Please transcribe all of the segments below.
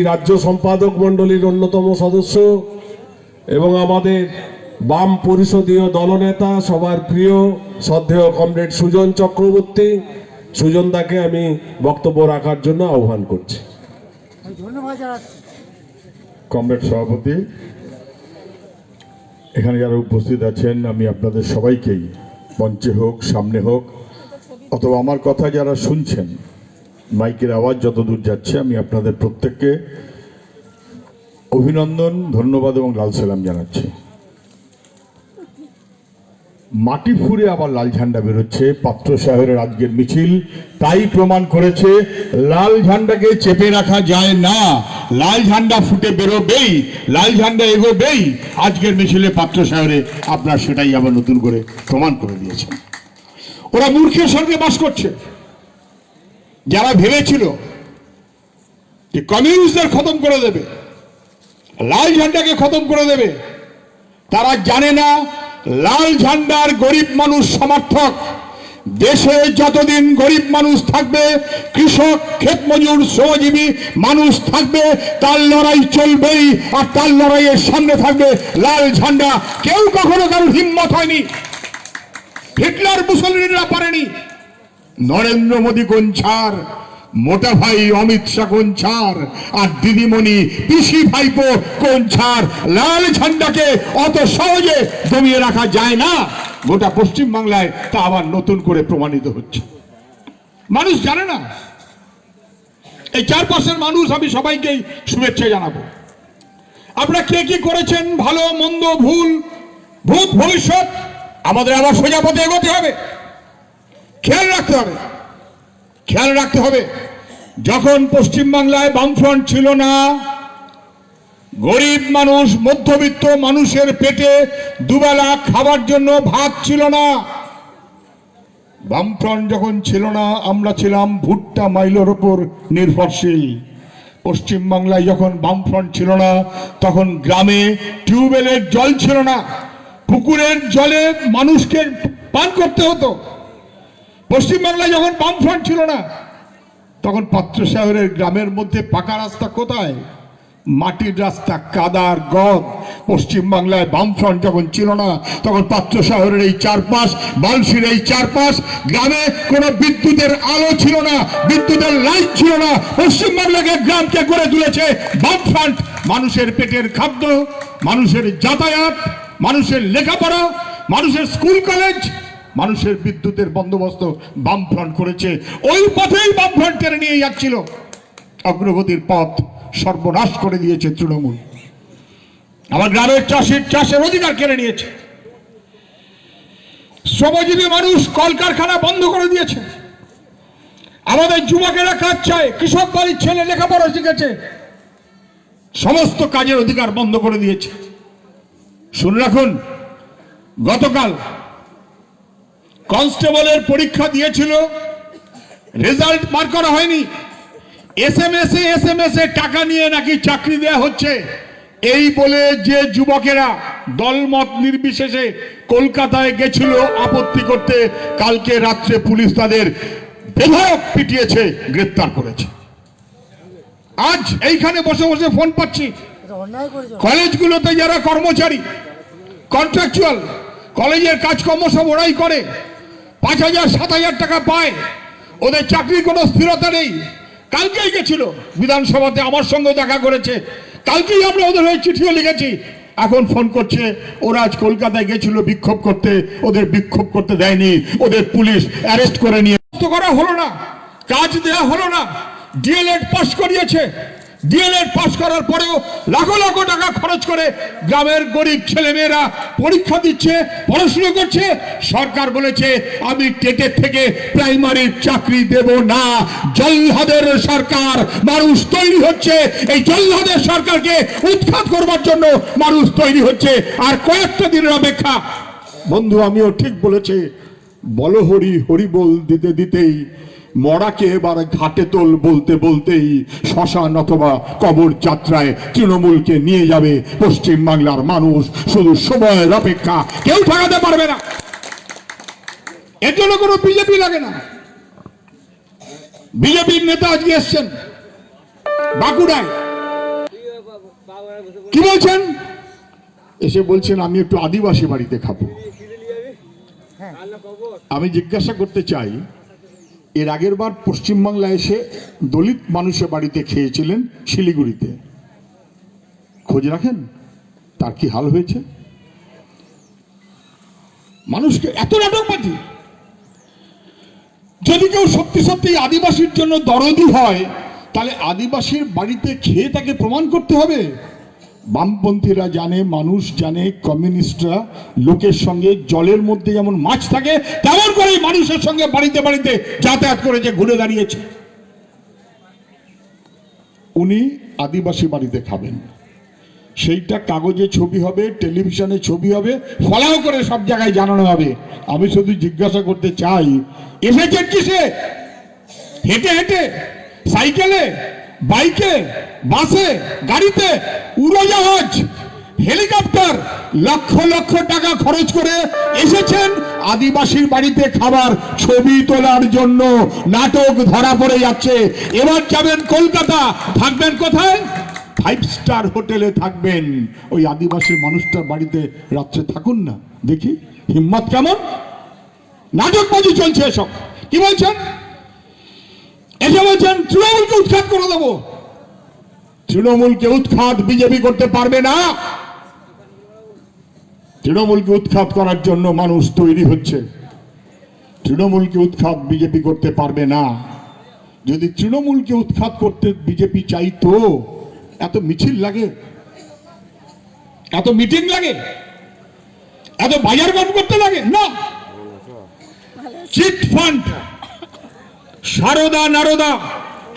রাজ্য সম্পাদক মণ্ডলীর অন্যতম সদস্য এবং আমাদের বাম পরিষদীয় দলনেতা সবার প্রিয় শ্রদ্ধেয় কমরেড সুজন চক্রবর্তী, সুজনদাকে আমি বক্তব্য রাখার জন্য আহ্বান করছি। ধন্যবাদ জানাচ্ছি। কমরেড সভাপতি, এখানে যারা উপস্থিত আছেন, আমি আপনাদের সবাইকেই মঞ্চে হোক, সামনে হোক, অথবা আমার কথা যারা শুনছেন, মাইকের আওয়াজ যত দূর যাচ্ছে, আমি আপনাদের প্রত্যেককে অভিনন্দন, ধন্যবাদ এবং লাল সালাম জানাচ্ছি। মাটি ফুঁড়ে আবার লাল ঝান্ডা বেরোচ্ছে। পাত্র শহরের আজকের মিছিল তাই প্রমাণ করেছে, লাল ঝান্ডাকে চেপে রাখা যায় না, লাল ঝান্ডা ফুটে বেরোবেই, লাল ঝান্ডা এগোবেই। আজকের মিছিলে পাত্র শহরে আপনার সেটাই আবার নতুন করে প্রমাণ করে দিয়েছে। ওরা মূর্খের স্বর্গে বাস করছে। যারা ভেবেছিল যে কমিউনিস্টদের খতম করে দেবে, লাল ঝান্ডাকে খতম করে দেবে, তারা জানে না লাল ঝান্ডার গরিব মানুষ সমর্থক। দেশে যতদিন গরিব মানুষ থাকবে, কৃষক, ক্ষেত মজুর, শ্রমজীবী মানুষ থাকবে, তার লড়াই চলবেই। আর তার লড়াইয়ের সামনে থাকবে লাল ঝান্ডা। কেউ কখনো কারোর হিম্মত হয়নি, হিটলার মুসলিনরা পারেনি, নরেন্দ্র মোদী কোন ছাড়, মোটা ভাই অমিত শাহ কোন ছাড়, আর দিদিমণি পিসি ভাইপো কোন ছাড়। লাল ঝান্ডাকে অত সহজে দমিয়ে রাখা যায় না। গোটা পশ্চিম বাংলায় তা আবার নতুন করে প্রমাণিত হচ্ছে। মানুষ জানে না। এই চারপাশের মানুষ, আমি সবাইকেই শুভেচ্ছা জানাবো। আপনারা কে কি করেছেন, ভালো মন্দ, ভুল, ভূত ভবিষ্যৎ, আমাদের আবার সোজা পথে এগোতে হবে। খেয়াল রাখতে হবে, খেয়াল রাখতে হবে। যখন পশ্চিমবাংলায় বামফ্রন্ট ছিল না, গরিব মানুষ, মধ্যবিত্ত মানুষের পেটে দুবেলা খাবার জন্য ভাত ছিল না। বামফ্রন্ট যখন ছিল না, আমরা ছিলাম ভুট্টা মাইলের ওপর নির্ভরশীল। পশ্চিমবাংলায় যখন বামফ্রন্ট ছিল না, তখন গ্রামে টিউবওয়েলের জল ছিল না, পুকুরের জলে মানুষকে পান করতে হতো। পশ্চিমবাংলায় যখন বামফ্রন্ট ছিল না, তখন পাত্র শহরের গ্রামের মধ্যে পাকা রাস্তা কোথায়? মাটির রাস্তা, কাদার গদ। পশ্চিমবাংলায় বামফ্রন্ট যখন ছিল না, তখন পাত্র শহরের এই চারপাশ, বালশির এই চারপাশ গ্রামে কোনো বিদ্যুতের আলো ছিল না, বিদ্যুতের লাইট ছিল না। পশ্চিমবাংলাকে, গ্রামকে গড়ে তুলেছে বামফ্রন্ট। মানুষের পেটের খাদ্য, মানুষের যাতায়াত, মানুষের লেখাপড়া, মানুষের স্কুল কলেজ, মানুষের বিদ্যুতের বন্দোবস্ত বামফ্রন্ট করেছে। ওই পথেই বামফ্রন্ট কেড়ে নিয়ে যাচ্ছিল। অগ্রগতির পথ সর্বনাশ করে দিয়েছে তৃণমূল। আমার গ্রামের চাষের অধিকার কেড়ে নিয়েছে। শ্রমজীবী মানুষ কলকারখানা বন্ধ করে দিয়েছে। আমাদের যুবকেরা কাজ চায়, কৃষক বাড়ির ছেলে লেখাপড়া শিখেছে, সমস্ত কাজের অধিকার বন্ধ করে দিয়েছে। শুনে রাখুন, গতকাল কনস্টেবলের পরীক্ষা দিয়েছিল, রেজাল্ট বার করা হয়নি। এসএমএস এ টাকা নিয়ে নাকি চাকরি দেয়া হচ্ছে, এই বলে যে যুবকেরা দলমত নির্বিশেষে কলকাতায় গেছিল আপত্তি করতে, কালকে রাত্রে পুলিশ তাদের বেধড়ক পিটিয়েছে, গ্রেপ্তার করেছে। আজ এইখানে বসে বসে ফোন পাচ্ছি, কলেজগুলোতে যারা কর্মচারী, কন্ট্রাকচুয়াল, কলেজের কাজকর্ম সব ওরাই করে, 5,000 7,000 টাকা পায়, ওদের চাকরির কোনো স্থিরতা নেই। কালকেই গেছিল বিধানসভাতে, আমার সঙ্গে দেখা করেছে, কালকেই আমরা ওদের হয়ে চিঠিও লিখেছি। এখন ফোন করছে ওরা আজ কলকাতায় গেছিল বিক্ষোভ করতে, ওদের বিক্ষোভ করতে দেয়নি, ওদের পুলিশ অ্যারেস্ট করে নিয়ে করা হলো না, কাজ দেওয়া হলো না। ডিএলএড পাস করিয়েছে, ডিএলএড পাস করার পরেও লাখো লাখো টাকা খরচ করে গ্রামের গরিব ছেলেমেয়েরা পরীক্ষা দিচ্ছে, পড়াশুনো করছে। সরকার বলেছে আমি টেটের থেকে প্রাইমারির চাকরি দেব না। জল্লাদের সরকার, মানুষ তৈরি হচ্ছে। এই জল্লাদের সরকারকে উৎখাত করবার জন্য মানুষ তৈরি হচ্ছে। আর কয়েকটা দিনের অপেক্ষা। বন্ধু, আমিও ঠিক বলেছে, বলো হরি হরি বল দিতে দিতেই মরাকে এবার ঘাটে তোল বলতে বলতেই শ্মশান অথবা কবর যাত্রায় তৃণমূলকে নিয়ে যাবে পশ্চিম বাংলার মানুষ। শুধু সময়ের অপেক্ষা, কেউ ঠেকাতে পারবে না। এর জন্য কোনো বিজেপি লাগে না। বিজেপির নেতা আজকে এসছেন বাঁকুড়ায়, কি বলছেন? এসে বলছেন আমি একটু আদিবাসী বাড়িতে খাবো। আমি জিজ্ঞাসা করতে চাই, এর আগের বার পশ্চিমবাংলায় এসে দলিত মানুষের বাড়িতে খেয়েছিলেন শিলিগুড়িতে, খোঁজ রাখেন তার কি হাল হয়েছে? মানুষকে এত নাটকবাজি। যদি কেউ সত্যি সত্যি আদিবাসীর জন্য দরদি হয়, তাহলে আদিবাসীর বাড়িতে খেয়ে তাকে প্রমাণ করতে হবে। বামপন্থীরা জানে, মানুষ জানে, কমিউনিস্টরা লোকের সঙ্গে জলের মধ্যে যেমন মাছ থাকে তেমন করে মানুষের সঙ্গে বাড়িতে বাড়িতে যাতায়াত করেছে, ঘুরে দাঁড়িয়েছে। উনি আদিবাসী বাড়িতে খাবেন, সেইটা কাগজে ছবি হবে, টেলিভিশনে ছবি হবে, ফলাও করে সব জায়গায় জানানো হবে। আমি শুধু জিজ্ঞাসা করতে চাই, এসেছেন কিসে? হেঁটে হেঁটে, সাইকেলে, বাইকে, বাসে, গাড়িতে, উড়োজাহাজ, হেলিকপ্টার, লক্ষ লক্ষ টাকা খরচ করে এসেছেন আদিবাসীর বাড়িতে খাবার, ছবি তোলার জন্য। নাটক ধরা পড়ে যাচ্ছে। এবার যাবেন কলকাতা, থাকবেন কোথায়? 5 স্টার হোটেলে থাকবেন। ওই আদিবাসী মানুষটার বাড়িতে রাত্রে থাকুন না, দেখি হিম্মত কেমন। নাটকবাজি চলছে এসব। কি বলছেন? এসে বলছেন তৃণমূলকে উৎখাত করে দেবো। তৃণমূলকে উৎখাত বিজেপি করতে পারবে না। তৃণমূলকে উৎখাত করার জন্য মানুষ তৈরি হচ্ছে। তৃণমূলকে উৎখাত বিজেপি করতে পারবে না। যদি তৃণমূলকে উৎখাত করতে বিজেপি চাইতো, এত মিছিল লাগে, এত মিটিং লাগে, এত বাজার ঘাট করতে লাগে না। চিট ফান্ড, সারদা নারদা,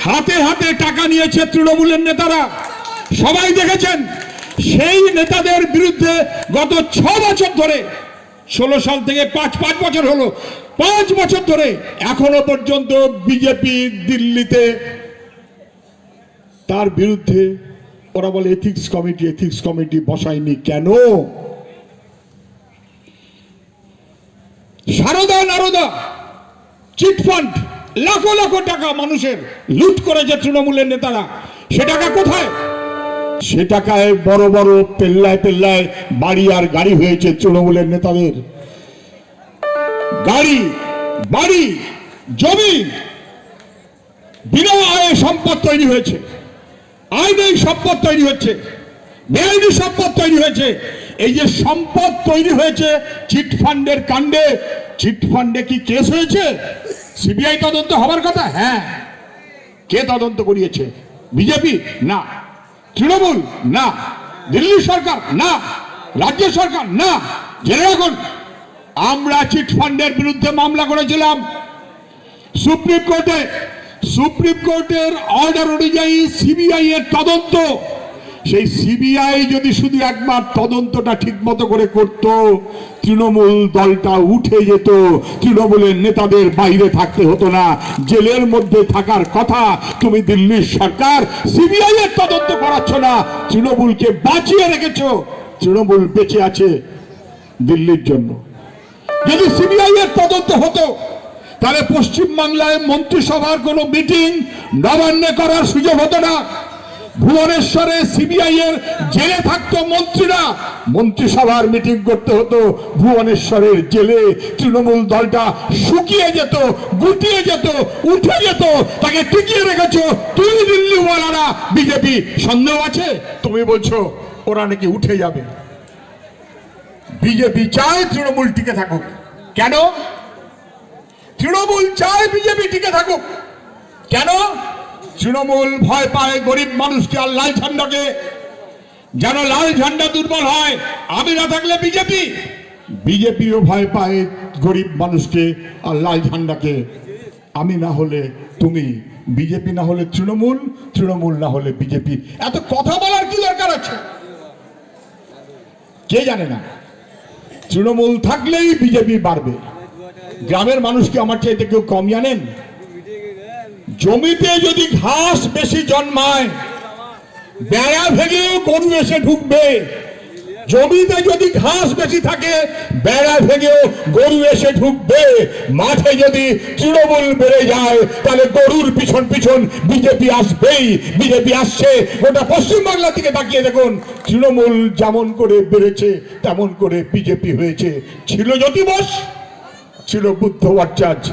হাতে হাতে টাকা নিয়েছে তৃণমূলের নেতারা, সবাই দেখেছেন। সেই নেতাদের বিরুদ্ধে গত 6 বছর ধরে, 16 সাল থেকে 5 বছর হলো, 5 বছর ধরে এখনো পর্যন্ত বিজেপি দিল্লিতে তার বিরুদ্ধে, ওরা বলে এথিক্স কমিটি বসায়নি কেন? সারদা নারদা, চিটফান্ড, লাখো লাখো টাকা মানুষের লুট করেছে তৃণমূলের নেতারা। সে টাকা কোথায়? সে টাকায় বড় বড় পেল্লায় পেল্লায় বাড়ি আর গাড়ি হয়েছে তৃণমূলের নেতাদের। গাড়ি, বাড়ি, জমি, বিনা আয়ে সম্পদ তৈরি হয়েছে, আইনি সম্পদ তৈরি হচ্ছে, বেআইনি সম্পদ তৈরি হয়েছে। এই যে সম্পদ তৈরি হয়েছে চিটফান্ডের কাণ্ডে, চিটফান্ডে কি কেস হয়েছে? সিবিআই তদন্ত হবার কথা। হ্যাঁ, কে তদন্ত করিয়েছে? বিজেপি না, তৃণমূল না, দিল্লি সরকার না, রাজ্য সরকার না। জেনে রাখুন, আমরা চিটফান্ডের বিরুদ্ধে মামলা করেছিলাম সুপ্রিম কোর্টে। সুপ্রিম কোর্টের অর্ডার অনুযায়ী সিবিআই এর তদন্ত, সেই সিবিআই যদি শুধু একবার তদন্তটা ঠিক মতো করে করত, তৃণমূল দলটা উঠে যেত, তৃণমূলের নেতাদের বাইরে থাকতে হতো না, জেলের মধ্যে থাকার কথা। তুমি দিল্লির সরকার সিবিআই এর তদন্ত করাচ্ছ না, তৃণমূলকে বাঁচিয়ে রেখেছ। তৃণমূল বেঁচে আছে দিল্লির জন্য। যদি সিবিআই এর তদন্ত হতো, তাহলে পশ্চিমবাংলায় মন্ত্রিসভার কোনো মিটিং নবান্নে করার সুযোগ হতো না। ভুবনেশ্বরে সিবিআই এর জেলে থাকতো মন্ত্রীরা, মন্ত্রিসভার মিটিং করতে হতো ভুবনেশ্বরের জেলে। তৃণমূল দলটা শুকিয়ে যেত, গুটিয়ে যেত, উঠে যেত, তাকে টিকিয়ে রেখেছো তুই দিল্লিওয়ালারা। বিজেপি সন্দেহ আছে? তুমি বলছো ওরা নাকি উঠে যাবে। বিজেপি চায় তৃণমূল টিকে থাকুক। কেন? তৃণমূল চায় বিজেপি টিকে থাকুক। কেন? তৃণমূল ভয় পায় গরিব মানুষকে আর লাল ঝান্ডাকে, যেন লাল ঝান্ডা দুর্বল হয়। আমি না থাকলে বিজেপি, বিজেপিও ভয় পায় গরিব মানুষকে আর লাল ঝান্ডাকে। আমি না হলে তুমি, বিজেপি না হলে তৃণমূল, তৃণমূল না হলে বিজেপি। এত কথা বলার কি দরকার আছে? কে জানে না তৃণমূল থাকলেই বিজেপি বাড়বে। গ্রামের মানুষকে আমার চাইতে কেউ কম জানেন? জমিতে যদি ঘাস বেশি জন্মায়, বেড়া ভেঙেও গরু এসে ঢুকবে। জমিতে যদি ঘাস বেশি থাকে বেড়া ভেঙেও গরু এসে ঢুকবে, মাঠে যদি তৃণমূল বেড়ে যায় তাহলে গরুর পিছন পিছন বিজেপি আসবেই। বিজেপি আসছে, গোটা পশ্চিমবাংলা থেকে তাকিয়ে দেখুন, তৃণমূল যেমন করে বেড়েছে তেমন করে বিজেপি হয়েছে। ছিল জ্যোতি বোস, ছিল বুদ্ধ ভট্টাচার্য,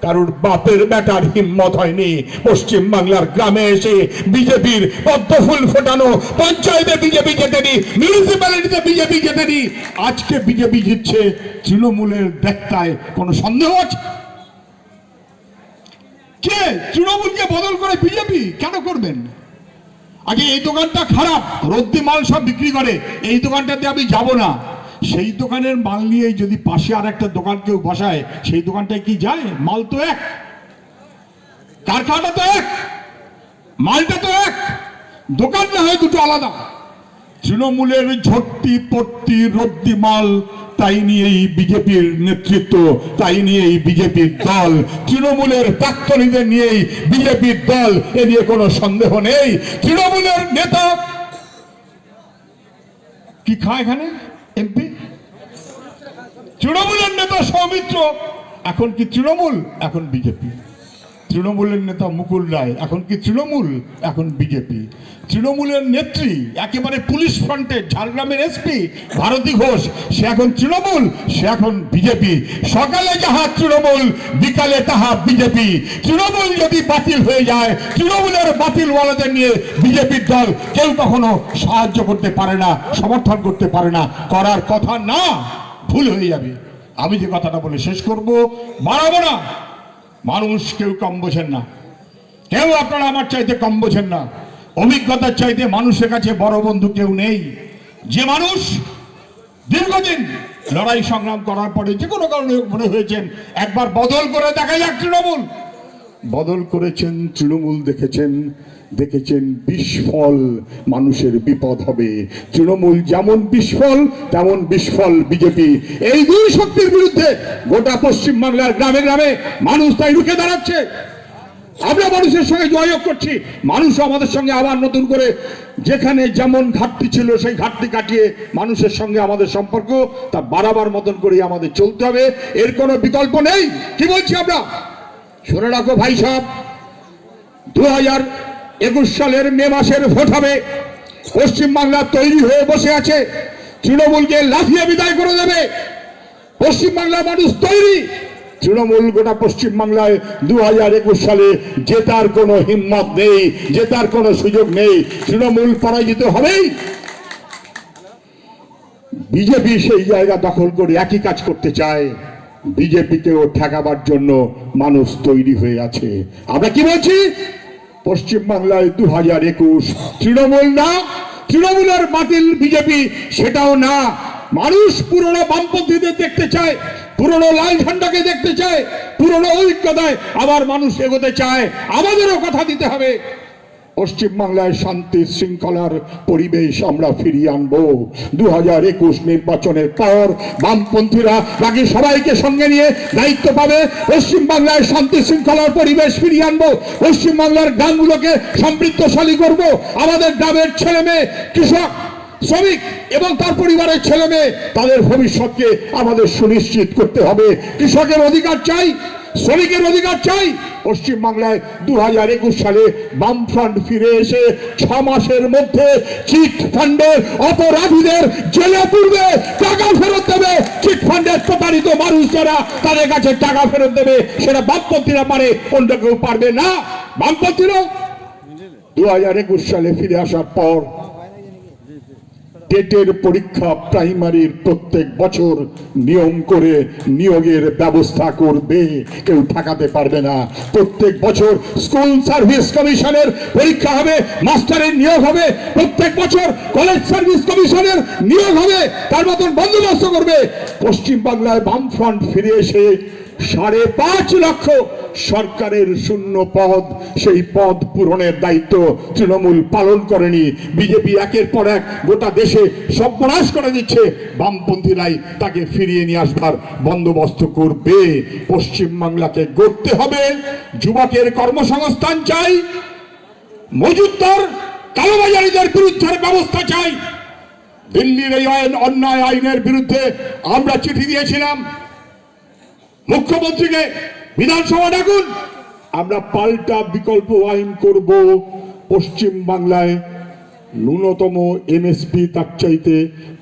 কারোর বাপের বেটার হিম্মত হয়নি পশ্চিম বাংলার গ্রামে এসে বিজেপির পদ্মফুল ফোটানো। পঞ্চায়েতে বিজেপি জেতেনি, মিউনিসিপ্যালিটিতে বিজেপি জেতেনি, আজকে বিজেপি জিতছে তৃণমূলের দেখতায় কোনো সন্দেহ আছে? কে তৃণমূলকে বদল করে বিজেপি কেন করবেন? আগে এই দোকানটা খারাপ, রদ্দি মাল সব বিক্রি করে, এই দোকানটাতে আমি যাব না। সেই দোকানের মাল নিয়ে যদি পাশে আর একটা দোকান কেউ বসায়, সেই দোকানটায় কি যায়? মাল তো এক, কারখানা তো এক, মালটা তো এক, দোকান না হয় দুটো আলাদা। তৃণমূলের ঝট্টি পট্টি রদ্দি মাল, তাই নিয়েই বিজেপির নেতৃত্ব, তাই নিয়েই বিজেপির দল, তৃণমূলের প্রাক্তনীদের নিয়েই বিজেপির দল, এ নিয়ে কোনো সন্দেহ নেই। তৃণমূলের নেতা কি খায় এখানে? এমপি। তৃণমূলের নেতা সৌমিত্র এখন কি তৃণমূল? এখন বিজেপি। তৃণমূলের নেতা মুকুল রায় এখন কি তৃণমূল? এখন বিজেপি। তৃণমূলের নেত্রী একেবারে পুলিশ ফ্রন্টে ঝাড়গ্রামের এসপি ভারতী ঘোষ, সে এখন তৃণমূল, সে এখন বিজেপি। সকালে যাহা তৃণমূল, বিকালে তাহা বিজেপি। তৃণমূল যদি বাতিল হয়ে যায়, তৃণমূলের বাতিল ওয়ালাদের নিয়ে বিজেপির দল কেউ কখনো সাহায্য করতে পারে না, সমর্থন করতে পারে না, করার কথা না, ভুল হয়ে যাবে। আমি যে কথাটা বলে শেষ করব, বাড়াবো না। মানুষ কেউ কম বোঝেন না, কেউ আপনারা আমার চাইতে কম বোঝেন না। অভিজ্ঞতার চাইতে মানুষের কাছে বড় বন্ধু কেউ নেই। যে মানুষ দীর্ঘদিন লড়াই সংগ্রাম করার পরে যে কোনো কারণে মনে হয়েছেন একবার বদল করে দেখা যাক, তৃণমূল বদল করেছেন, তৃণমূল দেখেছেন বিস্ফল মানুষের বিপদ হবে। তৃণমূল যেমন বিস্ফল তেমন বিস্ফল বিজেপি। এই দুই শক্তির বিরুদ্ধে গোটা পশ্চিম বাংলার গ্রামে গ্রামে মানুষ তাই রুখে দাঁড়াচ্ছে। আমরা মানুষের সঙ্গে যোগাযোগ করছি, মানুষ আমাদের সঙ্গে আবার নতুন করে যেখানে যেমন ঘাটতি ছিল সেই ঘাটতি কাটিয়ে মানুষের সঙ্গে আমাদের সম্পর্ক তা বাড়াবার মতন করে আমাদের চলতে হবে, এর কোনো বিকল্প নেই। কি বলছি আমরা? শুনে রাখো ভাই সাহেব, 2021 সালের মে মাসের ভোট হবে। পশ্চিমবাংলা তৈরি হয়ে বসে আছে, তৃণমূলকে লাফিয়ে বিদায় করে দেবে। পশ্চিমবাংলার মানুষ তৈরি, তৃণমূল গোটা পশ্চিমবাংলায় 2021 সালে জেতার কোনো হিম্মত নেই, জেতার কোনো সুযোগ নেই, তৃণমূল পরাজিত হবেই। বিজেপি সেই জায়গা দখল করে একই কাজ করতে চায়, বিজেপিকেও ঠেকাবার জন্য মানুষ তৈরি হয়ে আছে। আমরা কি বলছি? পশ্চিমবাংলায় 2021 তৃণমূল না, তৃণমূলের বাতিল বিজেপি সেটাও না। মানুষ পুরনো বামপন্থীদের দেখতে চায়, পুরনো লাল ঝান্ডাকে দেখতে চায়, পুরনো ঐক্যতায় আবার মানুষ এগোতে চায়। আমাদেরও কথা দিতে হবে, পশ্চিমবাংলায় শান্তি শৃঙ্খলার পরিবেশ আমরা ফিরিয়ে আনবো। 2021 নির্বাচনের পর বামপন্থীরা বাকি সবাইকে সঙ্গে নিয়ে দায়িত্ব পাবে। পশ্চিমবাংলায় শান্তি শৃঙ্খলার পরিবেশ ফিরিয়ে আনবো, পশ্চিমবাংলার গ্রামগুলোকে সমৃদ্ধশালী করব। আমাদের গ্রামের ছেলে মেয়ে, কৃষক, শ্রমিক এবং তার পরিবারের ছেলে মেয়ে, তাদের ভবিষ্যৎকে আমাদের সুনিশ্চিত করতে হবে। কৃষকের অধিকার চাই, শ্রমিকের অধিকার চাই। পশ্চিমবাংলায় 2021 সালে বামফ্রন্ট ফিরে এসে 6 মাসের মধ্যে চিট ফান্ডের অপরাধীদের জেলে পুরবে, টাকা ফেরত দেবে। চিট ফান্ডের প্রতারিত মানুষ যারা, তাদের কাছে টাকা ফেরত দেবে, সেটা বামপন্থীরা পারে, অন্য কেউ পারবে না। বামপন্থীরা 2021 সালে ফিরে আসার পর টেটের পরীক্ষা প্রাইমারির প্রত্যেক বছর নিয়ম করে নিয়োগের ব্যবস্থা করবে, কেউ ঠেকাতে পারবে না। প্রত্যেক বছর স্কুল সার্ভিস কমিশনের পরীক্ষা হবে, মাস্টারের নিয়োগ হবে। প্রত্যেক বছর কলেজ সার্ভিস কমিশনের নিয়োগ হবে, তার মতন বন্দোবস্ত করবে। পশ্চিমবাংলায় বামফ্রন্ট ফিরে এসে 5.5 লক্ষ সরকারের শূন্য পদ, সেই পদ পূরণের দায়িত্ব তৃণমূল পালন করেনি। বিজেপি একের পর এক গোটা দেশে সর্বনাশ করে দিচ্ছে, বামপন্থীরাই তাকে ফিরিয়ে নিয়ে আসবার বন্দোবস্ত করবে। পশ্চিমবাংলাকে গড়তে হবে, যুবকের কর্মসংস্থান চাই, মজুতদার কালোবাজারিদের বিরুদ্ধে ব্যবস্থা চাই। দিল্লির এই অন্যায় আইনের বিরুদ্ধে আমরা চিঠি দিয়েছিলাম মুখ্যমন্ত্রীকে, বিধানসভা ডাকুন, আমরা পাল্টা বিকল্প আইন করব। পশ্চিম বাংলায় ন্যূনতম এমএসপি তার চাইতে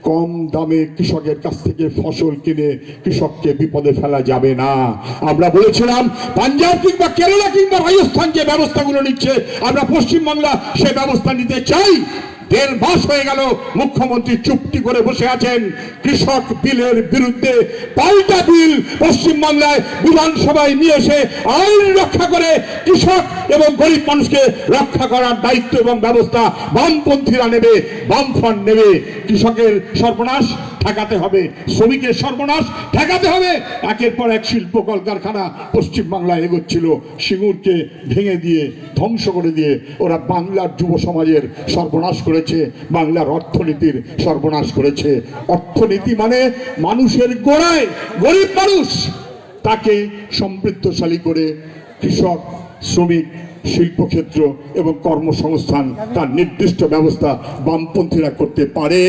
কম দামে কৃষকের কাছ থেকে ফসল কিনে কৃষককে বিপদে ফেলা যাবে না। আমরা বলেছিলাম পাঞ্জাব কিংবা কেরালা কিংবা রাজস্থান যে ব্যবস্থাগুলো নিচ্ছে আমরা পশ্চিমবাংলা সে ব্যবস্থা নিতে চাই। 1.5 মাস হয়ে গেল মুখ্যমন্ত্রী চুপটি করে বসে আছেন। কৃষক বিলের বিরুদ্ধে পাল্টা বিল পশ্চিমবাংলায় বিধানসভায় নিয়ে এসে আইন রক্ষা করে কৃষক এবং গরিব মানুষকে রক্ষা করার দায়িত্ব এবং ব্যবস্থা বামপন্থীরা নেবে, বামফ্রন্ট নেবে। কৃষকের সর্বনাশ ঠেকাতে হবে, শ্রমিকের সর্বনাশ ঠেকাতে হবে। একের পর এক শিল্প কলকারখানা পশ্চিমবাংলায় এগোচ্ছিল, সিঙ্গুরকে ভেঙে দিয়ে ধ্বংস করে দিয়ে ওরা বাংলার যুব সমাজের সর্বনাশ করেছে, বাংলার অর্থনীতির সর্বনাশ করেছে। অর্থনীতি মানে মানুষের গোড়ায় গরিব মানুষ, তাকে সমৃদ্ধশালী করে কৃষক, শ্রমিক, শিল্পক্ষেত্র এবং কর্মসংস্থান তার নির্দিষ্ট ব্যবস্থা বামপন্থীরা করতে পারে।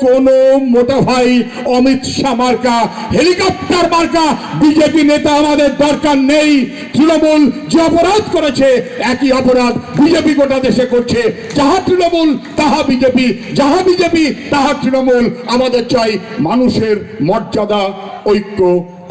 কোন মোটা ভাই অমিত শাহ মার্কা, হেলিকপ্টার মার্কা বিজেপি নেতা আমাদের দরকার নেই। তৃণমূল যে অপরাধ করেছে একই অপরাধ বিজেপি গোটা দেশে করছে। যাহা তৃণমূল তাহা বিজেপি, যাহা বিজেপি তাহা তৃণমূল। আমাদের চাই মানুষের মর্যাদা, ঐক্য,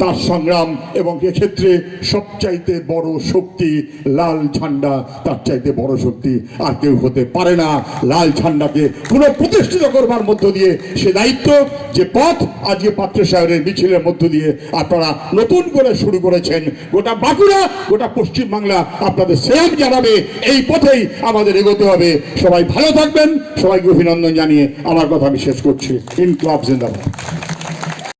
তার সংগ্রাম, এবং এক্ষেত্রে সবচাইতে বড় শক্তি লাল ঝান্ডা, তার চাইতে বড় শক্তি আর কেউ হতে পারে না। লাল ঝান্ডাকে পুনঃপ্রতিষ্ঠিত করবার মধ্য দিয়ে সে দায়িত্ব, যে পথ আজকে পাত্র সাহেবের মিছিলের মধ্য দিয়ে আপনারা নতুন করে শুরু করেছেন, গোটা বাঁকুড়া, গোটা পশ্চিমবাংলা আপনাদের সেম জানাবে। এই পথেই আমাদের এগোতে হবে। সবাই ভালো থাকবেন, সবাইকে অভিনন্দন জানিয়ে আমার কথা আমি শেষ করছি। ইনকলাব জিন্দাবাদ।